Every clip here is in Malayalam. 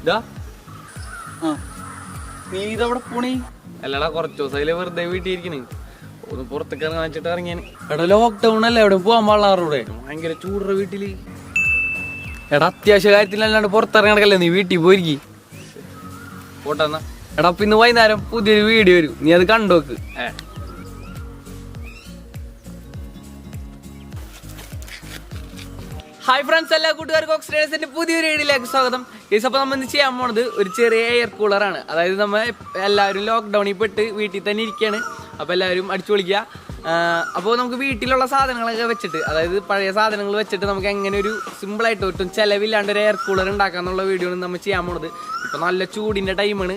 ഇതാ നീ ഇതവിടെ പോണി അല്ലടാ കുറച്ച് ദിവസം വെറുതെ വീട്ടിലിരിക്കണ് ഒന്ന് പുറത്തേക്ക് ഇറങ്ങാൻ വെച്ചിട്ട് ഇറങ്ങിയാണ്. എടാ ലോക്ക്ഡൗൺ അല്ലേ എവിടെ പോകാൻ പാടില്ലാറൂടെ ഭയങ്കര ചൂടുള്ള വീട്ടില്. എടാ അത്യാവശ്യ കാര്യത്തിലല്ലാണ്ട് പുറത്തിറങ്ങണക്കല്ലേ നീ വീട്ടിൽ പോയിരിക്കും പോട്ടെന്നാ. എടാ ഇന്ന് വൈകുന്നേരം പുതിയൊരു വീഡിയോ വരും, നീ അത് കണ്ടോക്ക്. ഹായ് ഫ്രണ്ട്സ്, എല്ലാ കൂട്ടുകാർക്കും ഓക്സിഡേഴ്സിന്റെ പുതിയൊരു വീഡിയോയിലേക്ക് സ്വാഗതം. ഗയ്സ്, അപ്പോൾ നമ്മൾ ഇന്ന് ചെയ്യാൻ പോണത് ഒരു ചെറിയ എയർ കൂളറാണ്. അതായത് നമ്മൾ എല്ലാവരും ലോക്ക്ഡൗണിൽ പെട്ട് വീട്ടിൽ തന്നെ ഇരിക്കുകയാണ്. അപ്പോൾ എല്ലാവരും അടിച്ചു പൊളിക്കുക. അപ്പോൾ നമുക്ക് വീട്ടിലുള്ള സാധനങ്ങളൊക്കെ വെച്ചിട്ട്, അതായത് പഴയ സാധനങ്ങൾ വെച്ചിട്ട് നമുക്ക് എങ്ങനെ ഒരു സിമ്പിളായിട്ട് ഒട്ടും ചിലവില്ലാണ്ട് ഒരു എയർ കൂളർ ഉണ്ടാക്കാന്നുള്ള വീഡിയോ ആണ് നമ്മൾ ചെയ്യാൻ പോണത്. ഇപ്പോൾ നല്ല ചൂടിൻ്റെ ടൈമാണ്.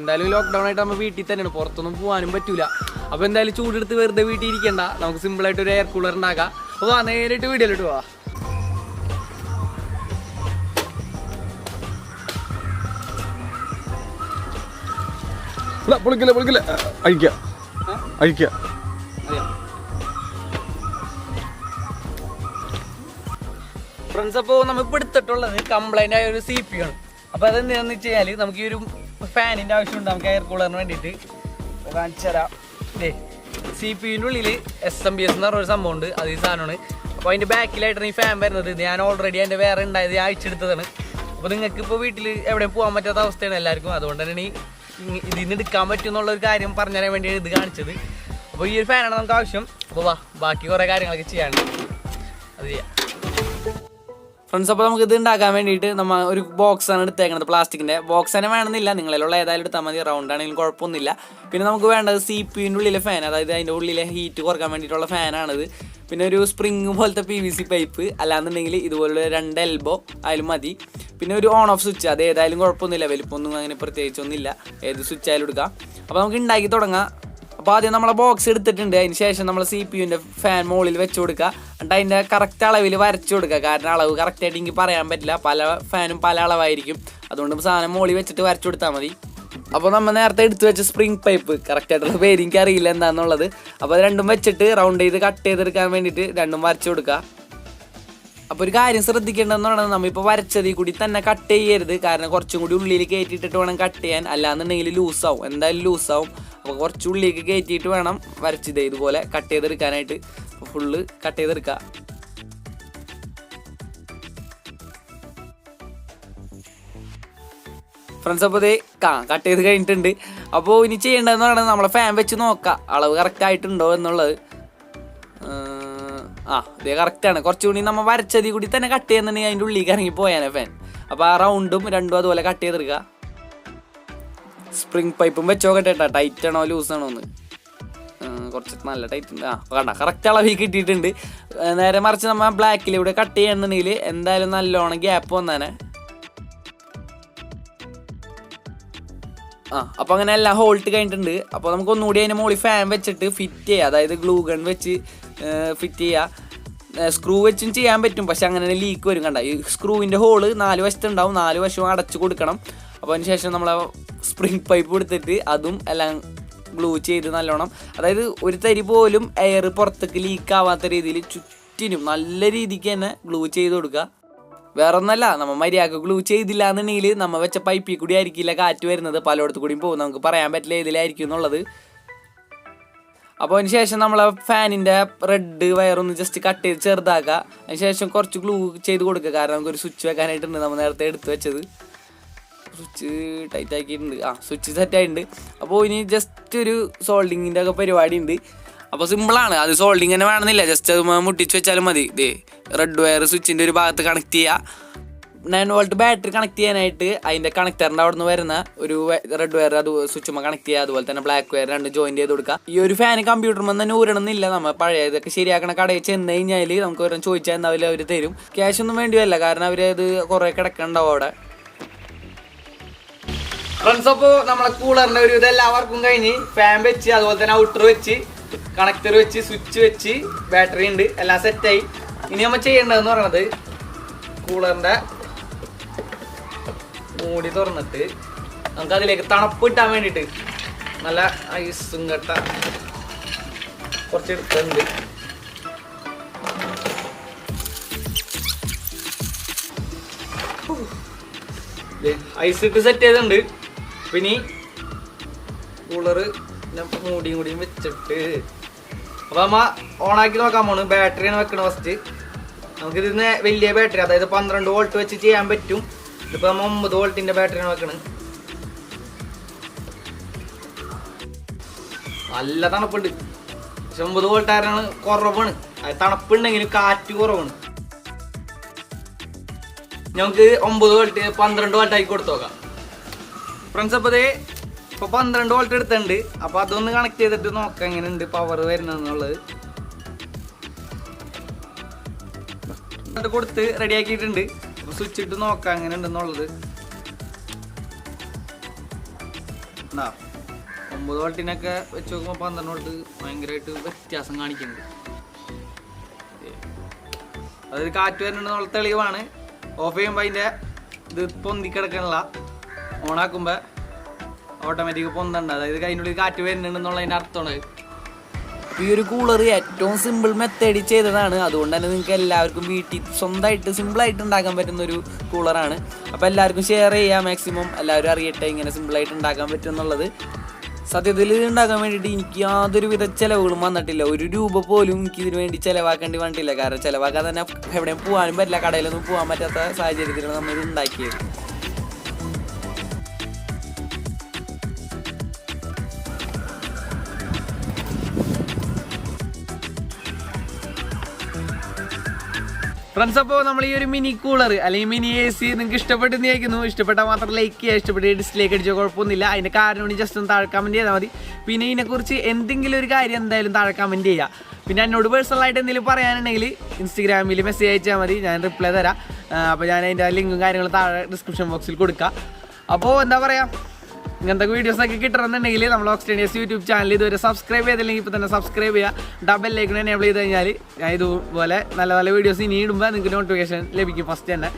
എന്തായാലും ലോക്ക്ഡൗൺ ആയിട്ട് നമ്മൾ വീട്ടിൽ തന്നെയാണ്, പുറത്തൊന്നും പോകാനും പറ്റില്ല. അപ്പോൾ എന്തായാലും ചൂടെടുത്ത് വെറുതെ വീട്ടിൽ ഇരിക്കേണ്ട, നമുക്ക് സിമ്പിളായിട്ട് ഒരു എയർ കൂളർ ഉണ്ടാക്കാം. അപ്പോൾ നേരിട്ട് വീഡിയോയിലിട്ട് പോവാം. പൊളിക്കില്ല അഴിക്ക. ഫ്രണ്ട്സ്, അപ്പോൾ നമ്മൾ ഇപ്പോൾ എടുത്തിട്ടുള്ളത് കംപ്ലൈൻ്റ് ആയ ഒരു CPU ആണ്. അപ്പോൾ അതെന്താണെന്ന് വെച്ച് കഴിഞ്ഞാൽ നമുക്ക് ഈ ഒരു ഫാനിൻ്റെ ആവശ്യമുണ്ട് നമുക്ക് എയർ കൂളറിന് വേണ്ടിയിട്ട്. കാണിച്ചു തരാം. ഇതേ CPU-ൻ്റെ ഉള്ളിൽ SMBS എന്ന് പറഞ്ഞൊരു സംഭവം ഉണ്ട്, അത് ഈ സാധനമാണ്. അപ്പോൾ അതിൻ്റെ ബാക്കിലായിട്ടാണ് ഈ ഫാൻ വരുന്നത്. ഞാൻ ഓൾറെഡി അതിൻ്റെ വേറെ ഉണ്ടായത് ഞാൻ അയച്ചെടുത്തതാണ്. അപ്പോൾ നിങ്ങൾക്ക് ഇപ്പോൾ വീട്ടിൽ എവിടെയും പോകാൻ പറ്റാത്ത അവസ്ഥയാണ് എല്ലാവർക്കും. അതുകൊണ്ട് തന്നെ ഇതിൽ നിന്ന് എടുക്കാൻ പറ്റും എന്നുള്ളൊരു കാര്യം പറഞ്ഞു തരാൻ വേണ്ടിയാണ് ഇത് കാണിച്ചത്. അപ്പോൾ ഈ ഒരു ഫാനാണ് നമുക്ക് ആവശ്യം. അപ്പോൾ ബാക്കി കുറേ കാര്യങ്ങളൊക്കെ ചെയ്യാനുണ്ട്, അത് ചെയ്യാം. ഫ്രണ്ട്സ്, അപ്പോൾ നമുക്ക് ഇത് ഉണ്ടാക്കാൻ വേണ്ടിയിട്ട് നമ്മൾ ഒരു ബോക്സാണ് എടുത്തേക്കുന്നത്. പ്ലാസ്റ്റിക്കിൻ്റെ ബോക്സ് തന്നെ വേണമെന്നില്ല, നിങ്ങളിലുള്ള ഏതായാലും എടുത്താൽ മതി, റൗണ്ട് ആണെങ്കിലും കുഴപ്പമൊന്നുമില്ല. പിന്നെ നമുക്ക് വേണ്ടത് CPU-ൻ്റെ ഉള്ളിലെ ഫാൻ, അതായത് അതിൻ്റെ ഉള്ളിലെ ഹീറ്റ് കുറക്കാൻ വേണ്ടിയിട്ടുള്ള ഫാനാണിത്. പിന്നെ ഒരു സ്പ്രിങ് പോലത്തെ PVC പൈപ്പ്, അല്ലാന്നുണ്ടെങ്കിൽ ഇതുപോലെ 2 എൽബോ ആയാലും മതി. പിന്നെ ഒരു ഓൺ ഓഫ് സ്വിച്ച്, അത് ഏതായാലും കുഴപ്പമൊന്നുമില്ല, വലിപ്പമൊന്നും അങ്ങനെ പ്രത്യേകിച്ചൊന്നുമില്ല, ഏത് സ്വിച്ച് ആയാലും എടുക്കാം. അപ്പോൾ നമുക്ക് ഉണ്ടാക്കി തുടങ്ങാം. അപ്പോൾ ആദ്യം നമ്മളെ ബോക്സ് എടുത്തിട്ടുണ്ട്. അതിന് ശേഷം നമ്മൾ CPU-ൻ്റെ ഫാൻ മുകളിൽ വെച്ച് കൊടുക്കുക. എന്നിട്ട് അതിൻ്റെ കറക്റ്റ് അളവിൽ വരച്ചു കൊടുക്കുക. കാരണം അളവ് കറക്റ്റായിട്ട് എനിക്ക് പറയാൻ പറ്റില്ല, പല ഫാനും പല അളവായിരിക്കും. അതുകൊണ്ട് സാധനം മുകളിൽ വെച്ചിട്ട് വരച്ചു കൊടുത്താൽ മതി. അപ്പോൾ നമ്മൾ നേരത്തെ എടുത്തു വെച്ച സ്പ്രിങ് പൈപ്പ്, കറക്റ്റായിട്ടുള്ള പേര് എനിക്ക് അറിയില്ല എന്താണെന്നുള്ളത്. അപ്പോൾ അത് രണ്ടും വെച്ചിട്ട് റൗണ്ട് ചെയ്ത് കട്ട് ചെയ്തെടുക്കാൻ വേണ്ടിയിട്ട് രണ്ടും വരച്ചു കൊടുക്കുക. അപ്പോൾ ഒരു കാര്യം ശ്രദ്ധിക്കേണ്ടതെന്ന് പറയുന്നത്, നമ്മളിപ്പോൾ വരച്ചതിൽ കൂടി തന്നെ കട്ട് ചെയ്യരുത്. കാരണം കുറച്ചും കൂടി ഉള്ളിൽ കയറ്റിയിട്ടിട്ട് വേണം കട്ട് ചെയ്യാൻ, അല്ലാന്നുണ്ടെങ്കിൽ ലൂസാവും, എന്തായാലും ലൂസാവും. അപ്പോൾ കുറച്ച് ഉള്ളിലേക്ക് കയറ്റിയിട്ട് വേണം വരച്ചത് ഇതുപോലെ കട്ട് ചെയ്തെടുക്കാനായിട്ട്. അപ്പോൾ ഫുള്ള് കട്ട് ചെയ്തെടുക്കുക. ഫ്രണ്ട്സ്, അപ്പോൾ ഇതേ കട്ട് ചെയ്ത് കഴിഞ്ഞിട്ടുണ്ട്. അപ്പോൾ ഇനി ചെയ്യേണ്ടതെന്ന് പറയുന്നത് നമ്മളെ ഫാൻ വെച്ച് നോക്കാം അളവ് കറക്റ്റ് ആയിട്ടുണ്ടോ എന്നുള്ളത്. ഇതേ കറക്റ്റാണ്. കുറച്ചുകൂടി നമ്മൾ വരച്ചതിൽ കൂടി തന്നെ കട്ട് ചെയ്യുന്നുണ്ടെങ്കിൽ അതിൻ്റെ ഉള്ളിലേക്ക് ഇറങ്ങി പോയാനെ ഫാൻ. അപ്പോൾ ആ റൗണ്ടും രണ്ടും അതുപോലെ കട്ട് ചെയ്തെടുക്കുക. സ്പ്രിങ് പൈപ്പും വെച്ച് നോക്കട്ടെ കേട്ടോ, ടൈറ്റ് ആണോ ലൂസാണോ എന്ന്. കുറച്ച് നല്ല ടൈറ്റ് ഉണ്ട്. കണ്ട കറക്റ്റ് അളവിൽ കിട്ടിയിട്ടുണ്ട്. നേരെ മറിച്ച് നമ്മൾ ബ്ലാക്കിലൂടെ കട്ട് ചെയ്യുന്നുണ്ടെങ്കിൽ എന്തായാലും നല്ലോണം ഗ്യാപ്പ് വന്നാനെ. അപ്പോൾ അങ്ങനെ എല്ലാം ഹോൾട്ട് കഴിഞ്ഞിട്ടുണ്ട്. അപ്പോൾ നമുക്ക് ഒന്നുകൂടി അതിൻ്റെ മുകളിൽ ഫാൻ വെച്ചിട്ട് ഫിറ്റ് ചെയ്യുക, അതായത് ഗ്ലൂ ഗൺ വെച്ച് ഫിറ്റ് ചെയ്യുക. സ്ക്രൂ വെച്ചും ചെയ്യാൻ പറ്റും, പക്ഷെ അങ്ങനെ ലീക്ക് വരും. കണ്ട ഈ സ്ക്രൂവിൻ്റെ ഹോള് 4 വശത്തുണ്ടാവും, 4 വശവും അടച്ചു കൊടുക്കണം. അപ്പോൾ അതിന് ശേഷം നമ്മൾ സ്പ്രിങ് പൈപ്പ് എടുത്തിട്ട് അതും എല്ലാം ഗ്ലൂ ചെയ്ത് നല്ലോണം, അതായത് ഒരു തരി പോലും എയർ പുറത്തേക്ക് ലീക്ക് ആവാത്ത രീതിയിൽ ചുറ്റിനും നല്ല രീതിക്ക് തന്നെ ഗ്ലൂ ചെയ്ത് കൊടുക്കുക. വേറെ ഒന്നല്ല, നമ്മൾ മര്യാദക്ക് ഗ്ലൂ ചെയ്തില്ല എന്നുണ്ടെങ്കിൽ നമ്മൾ വെച്ച പൈപ്പിൽ കൂടി ആയിരിക്കില്ല കാറ്റ് വരുന്നത്, പലയിടത്തു കൂടിയും പോകും. നമുക്ക് പറയാൻ പറ്റില്ല ഏതിലായിരിക്കും എന്നുള്ളത്. അപ്പോൾ അതിന് ശേഷം നമ്മൾ ഫാനിൻ്റെ റെഡ് വയറൊന്ന് ജസ്റ്റ് കട്ട് ചെയ്ത് ചെറുതാക്കുക. അതിന് ശേഷം കുറച്ച് ഗ്ലൂ ചെയ്ത് കൊടുക്കുക. കാരണം നമുക്കൊരു സ്വിച്ച് വെക്കാനായിട്ടുണ്ട്, നമ്മൾ നേരത്തെ എടുത്ത് വെച്ചത്. സ്വിച്ച് ടൈറ്റ് ആക്കിയിട്ടുണ്ട്, സ്വിച്ച് സെറ്റ് ആയിട്ടുണ്ട്. അപ്പോൾ ഇനി ജസ്റ്റ് ഒരു സോൾഡിങ്ങിൻ്റെ ഒക്കെ പരിപാടി ഉണ്ട്. അപ്പോൾ സിമ്പിളാണ്, അത് സോൾഡിങ് തന്നെ വേണമെന്നില്ല, ജസ്റ്റ് അത് മുട്ടിച്ച് വെച്ചാലും മതി. ഇതേ റെഡ് വയർ സ്വിച്ചിൻ്റെ ഒരു ഭാഗത്ത് കണക്ട് ചെയ്യുക. 9 വോൾട്ട് ബാറ്ററി കണക്ട് ചെയ്യാനായിട്ട് അതിൻ്റെ കണക്ടറിൻ്റെ അവിടെ നിന്ന് വരുന്ന ഒരു റെഡ് വയർ അത് സ്വിച്ചുമ്പോൾ കണക്ട് ചെയ്യുക. അതുപോലെ തന്നെ ബ്ലാക്ക് വയർ 2 ജോയിൻ ചെയ്ത് കൊടുക്കുക. ഈ ഒരു ഫാൻ കമ്പ്യൂട്ടറിൽ തന്നെ ഊരണമെന്നില്ല, നമ്മൾ പഴയ ഇതൊക്കെ ശരിയാക്കണ കടയിൽ ചെന്ന് കഴിഞ്ഞാൽ നമുക്ക് ഓരോ ചോദിച്ചാൽ എന്തായാലും അവർ തരും. ക്യാഷ് ഒന്നും വേണ്ടിയല്ല, കാരണം അവർ ഇത് കുറേ കിടക്കണ്ടാവും അവിടെ. ഫ്രണ്ട്സ്, അപ്പോൾ നമ്മളെ കൂളറിൻ്റെ ഒരു ഇതെല്ലാം വർക്കും കഴിഞ്ഞ് ഫാൻ വെച്ച്, അതുപോലെ തന്നെ ഔട്ടർ വെച്ച്, കണക്ടർ വെച്ച്, സ്വിച്ച് വെച്ച്, ബാറ്ററി ഉണ്ട്, എല്ലാം സെറ്റായി. ഇനി നമ്മൾ ചെയ്യേണ്ടതെന്ന് പറയുന്നത് കൂളറിൻ്റെ മൂടി തുറന്നിട്ട് നമുക്ക് അതിലേക്ക് തണുപ്പ് കിട്ടാൻ വേണ്ടിയിട്ട് നല്ല ഐസും കട്ട കുറച്ച് എടുക്കുന്നുണ്ട്. ഐസ് ഇട്ട് സെറ്റ് ചെയ്തിട്ടുണ്ട്. പിന്നെ കൂളറ് മൂടിയും കൂടിയും വെച്ചിട്ട് അപ്പൊ നമ്മ ഓണാക്കി നോക്കാൻ പോണ്. ബാറ്ററിയാണ് വെക്കണത് ഫസ്റ്റ്. നമുക്കിതിന് വലിയ ബാറ്ററി, അതായത് 12 വോൾട്ട് വെച്ച് ചെയ്യാൻ പറ്റും. ഇതിപ്പോ നമ്മ 9 വോൾട്ടിന്റെ ബാറ്ററിയാണ് വെക്കണത്. നല്ല തണുപ്പുണ്ട്. പക്ഷെ 9 വോൾട്ടാരാണ് കുറവാണ്. അത് തണുപ്പുണ്ടെങ്കിലും കാറ്റ് കുറവാണ്. നമുക്ക് 9 വോൾട്ട് 12 വോൾട്ട് ആക്കി കൊടുത്തു നോക്കാം ഫ്രണ്ട്സ്. അപ്പോൾ ഇപ്പോൾ 12 വോൾട്ട് എടുത്തിട്ടുണ്ട്. അപ്പോൾ അതൊന്ന് കണക്ട് ചെയ്തിട്ട് നോക്കാം എങ്ങനെയുണ്ട് പവർ വരുന്നതെന്നുള്ളത്. കൊടുത്ത് റെഡി ആക്കിയിട്ടുണ്ട്. അപ്പോൾ സ്വിച്ച് ഇട്ട് നോക്കാം എങ്ങനെയുണ്ടെന്നുള്ളത്. 9 വോൾട്ടിനൊക്കെ വെച്ച് നോക്കുമ്പോൾ 12 വോൾട്ട് ഭയങ്കരമായിട്ട് വ്യത്യാസം കാണിക്കുന്നുണ്ട്. അതായത് കാറ്റ് വരുന്നുണ്ടെന്നുള്ള തെളിവാണ്. ഓഫ് ചെയ്യുമ്പോൾ അതിൻ്റെ ഇത് പൊന്തിക്കിടക്കണില്ല. ഓണാക്കുമ്പോൾ ഓട്ടോമാറ്റിക് പൊന്തണ്ട, അതായത് അതിനുള്ളിൽ കാറ്റ് വരുന്നുണ്ടെന്നുള്ളതിൻ്റെ അർത്ഥമാണ്. ഈ ഒരു കൂളർ ഏറ്റവും സിമ്പിൾ മെത്തേഡിൽ ചെയ്തതാണ്. അതുകൊണ്ട് തന്നെ നിങ്ങൾക്ക് എല്ലാവർക്കും വീട്ടിൽ സ്വന്തമായിട്ട് സിമ്പിളായിട്ട് ഉണ്ടാക്കാൻ പറ്റുന്നൊരു കൂളറാണ്. അപ്പോൾ എല്ലാവർക്കും ഷെയർ ചെയ്യാം. മാക്സിമം എല്ലാവരും അറിയട്ടെ ഇങ്ങനെ സിമ്പിളായിട്ട് ഉണ്ടാക്കാൻ പറ്റും എന്നുള്ളത്. സത്യത്തിൽ ഇത് ഉണ്ടാക്കാൻ വേണ്ടിയിട്ട് എനിക്ക് യാതൊരു വിധ ചിലവുകളും വന്നിട്ടില്ല. 1 രൂപ പോലും എനിക്ക് ഇതിന് വേണ്ടി ചിലവാക്കേണ്ടി വന്നിട്ടില്ല. കാരണം ചിലവാക്കാൻ തന്നെ എവിടെയും പോകാനും പറ്റില്ല, കടയിലൊന്നും പോകാൻ പറ്റാത്ത സാഹചര്യത്തിലാണ് നമ്മൾ ഇത് ഉണ്ടാക്കിയത്. ഫ്രണ്ട്സ്, അപ്പോൾ നമ്മൾ ഈ ഒരു മിനി കൂളർ അല്ലെങ്കിൽ മിനി AC നിങ്ങൾക്ക് ഇഷ്ടപ്പെട്ടെന്ന് ചോദിക്കുന്നു. ഇഷ്ടപ്പെട്ടാൽ മാത്രം ലൈക്ക് ചെയ്യുക, ഇഷ്ടപ്പെട്ട് ഡിസ്ലൈക്ക് അടിച്ചോ, കുഴപ്പമൊന്നുമില്ല. അതിൻ്റെ കാരണം കൊണ്ട് ജസ്റ്റ് ഒന്ന് താഴെ കമൻറ്റ് ചെയ്താൽ മതി. പിന്നെ ഇതിനെക്കുറിച്ച് എന്തെങ്കിലും ഒരു കാര്യം എന്തായാലും താഴെ കമൻറ്റ് ചെയ്യുക. പിന്നെ എന്നോട് പേഴ്സണലായിട്ട് എന്തെങ്കിലും പറയാനുണ്ടെങ്കിൽ ഇൻസ്റ്റഗ്രാമിൽ മെസ്സേജ് അയച്ചാൽ മതി, ഞാൻ റിപ്ലൈ തരാം. അപ്പോൾ ഞാൻ അതിൻ്റെ ലിങ്കും കാര്യങ്ങളും താഴെ ഡിസ്ക്രിപ്ഷൻ ബോക്സിൽ കൊടുക്കാം. അപ്പോൾ എന്താ പറയുക, ഇങ്ങനത്തെ വീഡിയോസൊക്കെ കിട്ടണമെന്നുണ്ടെങ്കിൽ നമ്മൾ ഓക്സിഡേനിയസ് യൂട്യൂബ് ചാനൽ ഇതുവരെ സബ്സ്ക്രൈബ് ചെയ്തില്ലെങ്കിൽ ഇപ്പോൾ തന്നെ സബ്സ്ക്രൈബ് ചെയ്യുക. ഡബിൾ ലൈക്കൺ എനേബിൾ ചെയ്ത് കഴിഞ്ഞാൽ ഞാൻ ഇതുപോലെ നല്ല നല്ല വീഡിയോസ് ഇനി ഇടുമ്പോൾ നിങ്ങൾക്ക് നോട്ടിഫിക്കേഷൻ ലഭിക്കും ഫസ്റ്റ് തന്നെ.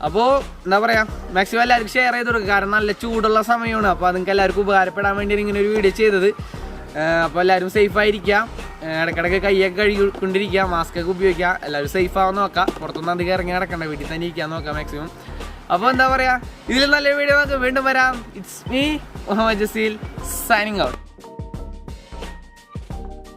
അപ്പോൾ എന്താ പറയുക, മാക്സിമം എല്ലാവർക്കും ഷെയർ ചെയ്ത് കൊടുക്കുക. കാരണം നല്ല ചൂടുള്ള സമയമാണ്. അപ്പോൾ നിങ്ങൾക്ക് എല്ലാവർക്കും ഉപകാരപ്പെടാൻ വേണ്ടി ഇങ്ങനെ ഒരു വീഡിയോ ചെയ്തത്. അപ്പോൾ എല്ലാവരും സേഫായിരിക്കുക, ഇടയ്ക്കിടയ്ക്ക് കൈയൊക്കെ കഴുകിക്കൊണ്ടിരിക്കുക, മാസ്കൊക്കെ ഉപയോഗിക്കുക. എല്ലാവരും സേഫാവാൻ നോക്കാം. പുറത്തൊന്നും അധികം ഇറങ്ങി നടക്കണ്ട, വീട്ടിൽ തന്നെ ഇരിക്കാൻ നോക്കാം മാക്സിമം. അപ്പോൾ എന്താ പറയുക, ഇതിൽ നല്ലൊരു വീഡിയോ നമുക്ക് വീണ്ടും വരാം. It's me Muhammad Jaseel signing out.